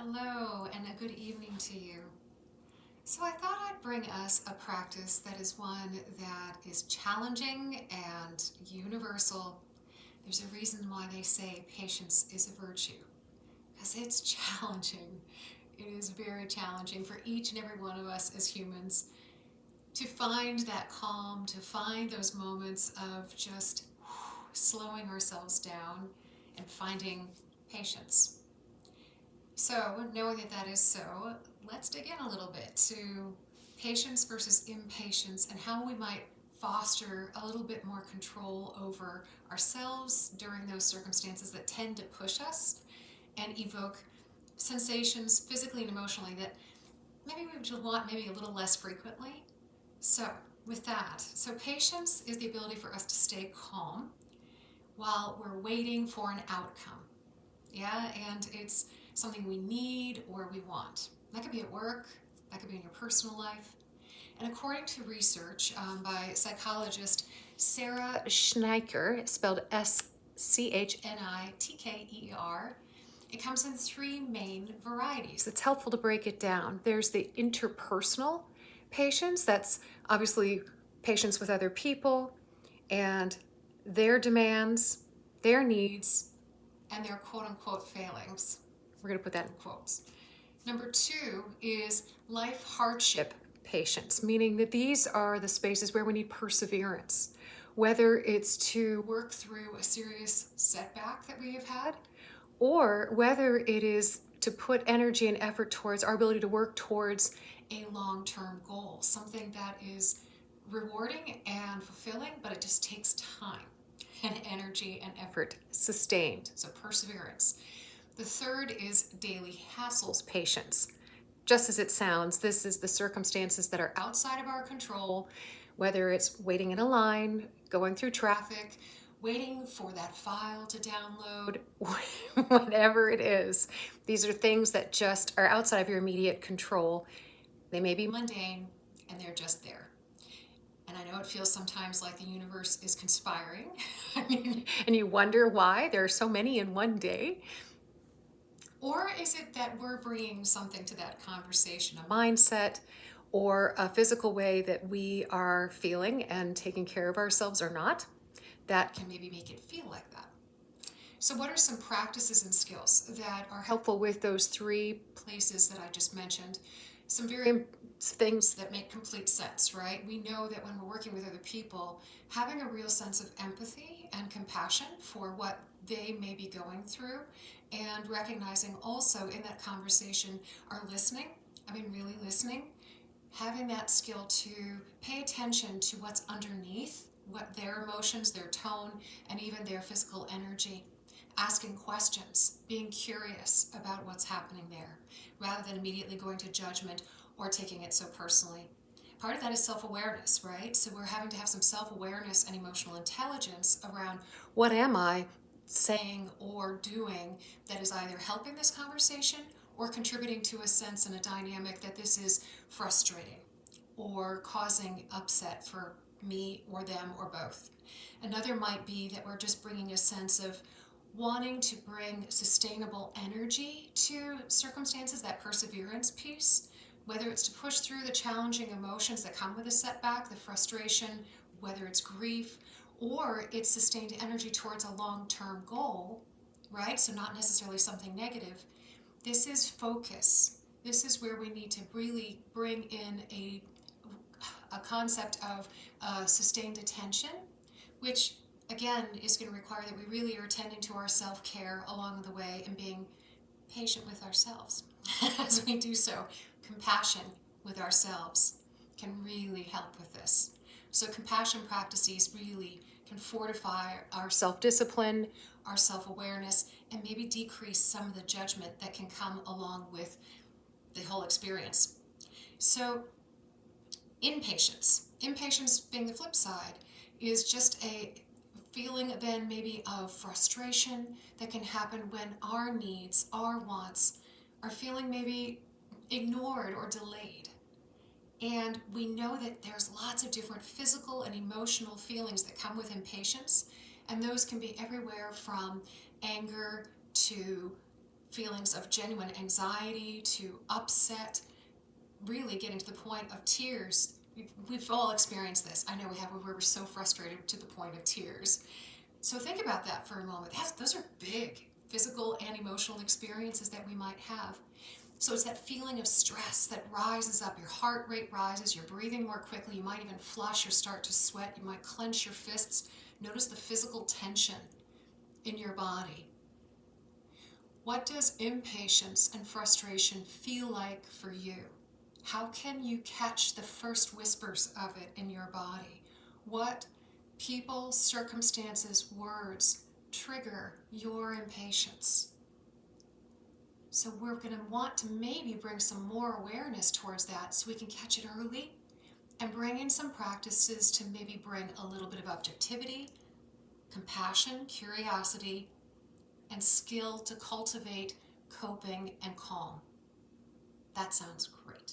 Hello, and a good evening to you. So, I thought I'd bring us a practice that is one that is challenging and universal. There's a reason why they say patience is a virtue, because it's challenging. It is very challenging for each and every one of us as humans to find that calm, to find those moments of just slowing ourselves down and finding patience. So, knowing that that is so, let's dig in a little bit to patience versus impatience and how we might foster a little bit more control over ourselves during those circumstances that tend to push us and evoke sensations physically and emotionally that maybe we would want maybe a little less frequently. So, with that, patience is the ability for us to stay calm while we're waiting for an outcome. Yeah, and it's something we need or we want. That could be at work, that could be in your personal life. And according to research by psychologist Sarah Schneiker, spelled Schnitker, it comes in three main varieties. It's helpful to break it down. There's the interpersonal patience, that's obviously patience with other people and their demands, their needs, and their quote unquote failings. We're going to put that in quotes. Number two is life hardship patience, meaning that these are the spaces where we need perseverance, whether it's to work through a serious setback that we have had, or whether it is to put energy and effort towards our ability to work towards a long-term goal, something that is rewarding and fulfilling, but it just takes time and energy and effort sustained, so perseverance. The third is daily hassles patience. Just as it sounds, this is the circumstances that are outside of our control, whether it's waiting in a line, going through traffic, waiting for that file to download, whatever it is. These are things that just are outside of your immediate control. They may be mundane, and they're just there. And I know it feels sometimes like the universe is conspiring, and you wonder why there are so many in one day. Or is it that we're bringing something to that conversation, a mindset or a physical way that we are feeling and taking care of ourselves or not, that can maybe make it feel like that? So what are some practices and skills that are helpful with those three places that I just mentioned? Some very things that make complete sense, right? We know that when we're working with other people, having a real sense of empathy and compassion for what they may be going through, and recognizing also in that conversation our listening, really listening, having that skill to pay attention to what's underneath, what their emotions, their tone, and even their physical energy. Asking questions, being curious about what's happening there, rather than immediately going to judgment or taking it so personally. Part of that is self-awareness, right? So we're having to have some self-awareness and emotional intelligence around what am I saying or doing that is either helping this conversation or contributing to a sense and a dynamic that this is frustrating or causing upset for me or them or both. Another might be that we're just bringing a sense of wanting to bring sustainable energy to circumstances, that perseverance piece, whether it's to push through the challenging emotions that come with a setback, the frustration, whether it's grief, or it's sustained energy towards a long-term goal, right? So not necessarily something negative. This is focus. This is where we need to really bring in a concept of sustained attention, which again is going to require that we really are attending to our self-care along the way and being patient with ourselves as we do so. Compassion with ourselves can really help with this. So compassion practices really can fortify our self-discipline, our self-awareness, and maybe decrease some of the judgment that can come along with the whole experience. So impatience being the flip side, is just a feeling then maybe of frustration that can happen when our needs, our wants are feeling maybe ignored or delayed. And we know that there's lots of different physical and emotional feelings that come with impatience, and those can be everywhere from anger to feelings of genuine anxiety to upset, really getting to the point of tears. We've all experienced this. I know we have, where we're so frustrated to the point of tears. So think about that for a moment. Those are big physical and emotional experiences that we might have. So it's that feeling of stress that rises up. Your heart rate rises, you're breathing more quickly, you might even flush or start to sweat, you might clench your fists. Notice the physical tension in your body. What does impatience and frustration feel like for you? How can you catch the first whispers of it in your body? What people, circumstances, words trigger your impatience? So we're going to want to maybe bring some more awareness towards that so we can catch it early and bring in some practices to maybe bring a little bit of objectivity, compassion, curiosity, and skill to cultivate coping and calm. That sounds great.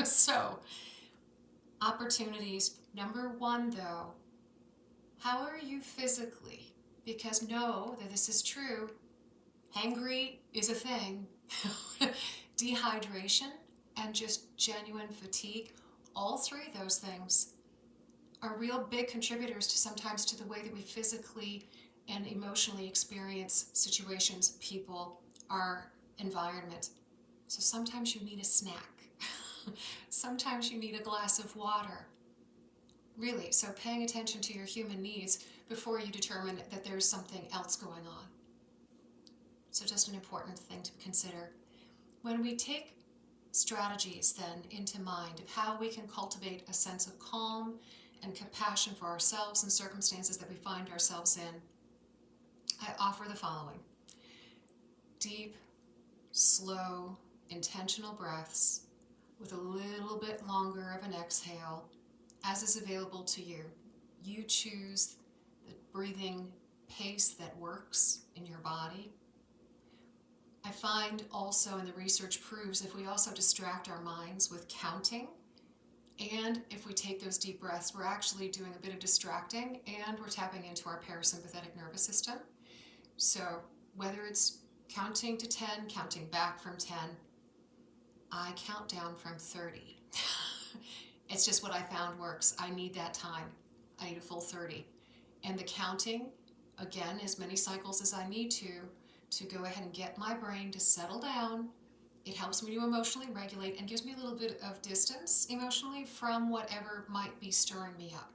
So, opportunities. Number one, though, how are you physically? Because know that this is true. Hangry is a thing. Dehydration and just genuine fatigue, all three of those things are real big contributors to sometimes to the way that we physically and emotionally experience situations, people, our environment. So sometimes you need a snack. Sometimes you need a glass of water. Really, so paying attention to your human needs before you determine that there's something else going on. So just an important thing to consider. When we take strategies then into mind of how we can cultivate a sense of calm and compassion for ourselves and circumstances that we find ourselves in, I offer the following. Deep, slow, intentional breaths with a little bit longer of an exhale as is available to you. You choose the breathing pace that works in your body. I find also, and the research proves, if we also distract our minds with counting, and if we take those deep breaths, we're actually doing a bit of distracting and we're tapping into our parasympathetic nervous system. So whether it's counting to 10, counting back from 10, I count down from 30. It's just what I found works. I need that time. I need a full 30. And the counting, again, as many cycles as I need to go ahead and get my brain to settle down. It helps me to emotionally regulate and gives me a little bit of distance emotionally from whatever might be stirring me up.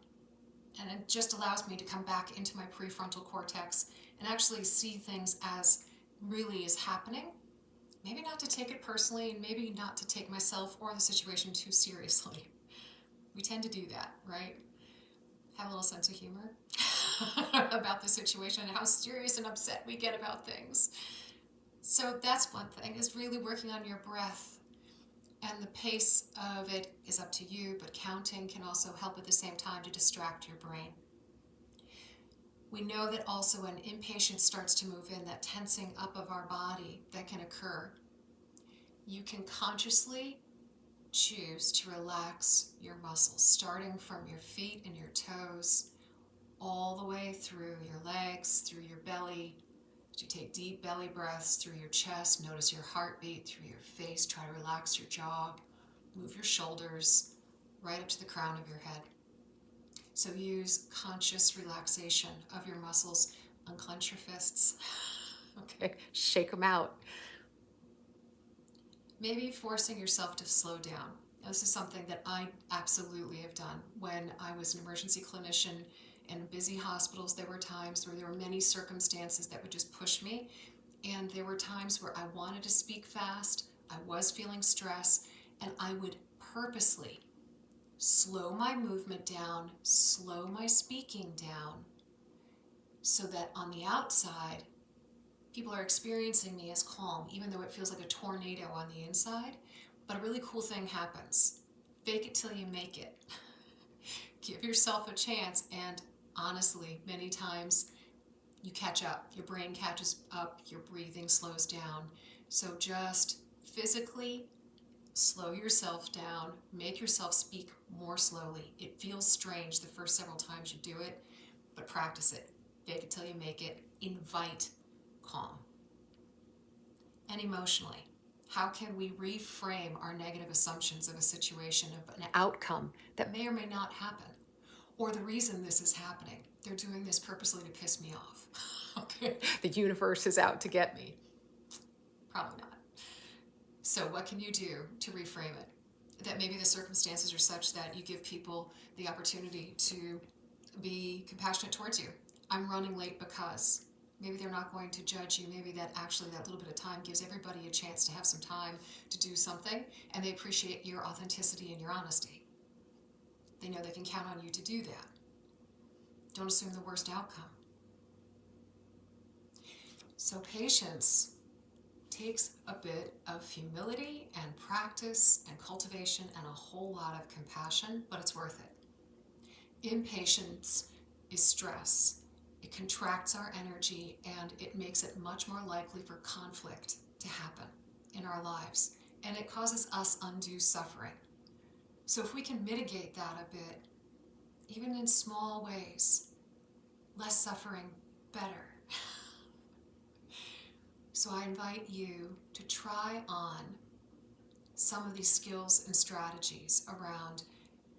And it just allows me to come back into my prefrontal cortex and actually see things as really is happening. Maybe not to take it personally and maybe not to take myself or the situation too seriously. We tend to do that, right? Have a little sense of humor about the situation and how serious and upset we get about things. So that's one thing, is really working on your breath. And the pace of it is up to you, but counting can also help at the same time to distract your brain. We know that also when impatience starts to move in, that tensing up of our body that can occur, you can consciously choose to relax your muscles, starting from your feet and your toes, all the way through your legs, through your belly. As you take deep belly breaths through your chest, notice your heartbeat through your face. Try to relax your jaw, move your shoulders right up to the crown of your head. So use conscious relaxation of your muscles. Unclench your fists. Okay, shake them out. Maybe forcing yourself to slow down. This is something that I absolutely have done. When I was an emergency clinician in busy hospitals, there were times where there were many circumstances that would just push me. And there were times where I wanted to speak fast, I was feeling stress, and I would purposely slow my movement down, slow my speaking down, so that on the outside, people are experiencing me as calm, even though it feels like a tornado on the inside. But a really cool thing happens. Fake it till you make it. Give yourself a chance, and honestly, many times you catch up. Your brain catches up, your breathing slows down. So just physically slow yourself down, make yourself speak more slowly. It feels strange the first several times you do it, but practice it. Fake it till you make it. Invite calm. and emotionally. How can we reframe our negative assumptions of a situation, of an outcome that may or may not happen? Or the reason this is happening. They're doing this purposely to piss me off. Okay. The universe is out to get me. Probably not. So what can you do to reframe it? That maybe the circumstances are such that you give people the opportunity to be compassionate towards you. I'm running late because maybe they're not going to judge you. Maybe that actually that little bit of time gives everybody a chance to have some time to do something, and they appreciate your authenticity and your honesty. They know they can count on you to do that. Don't assume the worst outcome. So patience takes a bit of humility and practice and cultivation and a whole lot of compassion, but it's worth it. Impatience is stress. It contracts our energy and it makes it much more likely for conflict to happen in our lives. And it causes us undue suffering. So if we can mitigate that a bit, even in small ways, less suffering, better. So I invite you to try on some of these skills and strategies around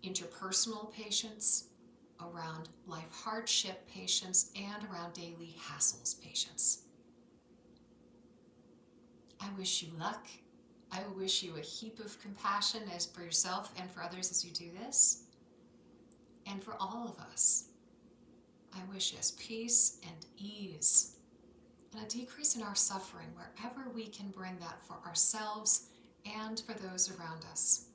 interpersonal patience, around life hardship patience, and around daily hassles patience. I wish you luck. I wish you a heap of compassion as for yourself and for others as you do this. And for all of us, I wish us peace and ease and a decrease in our suffering wherever we can bring that for ourselves and for those around us.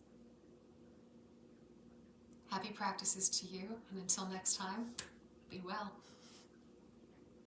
Happy practices to you, and until next time, be well.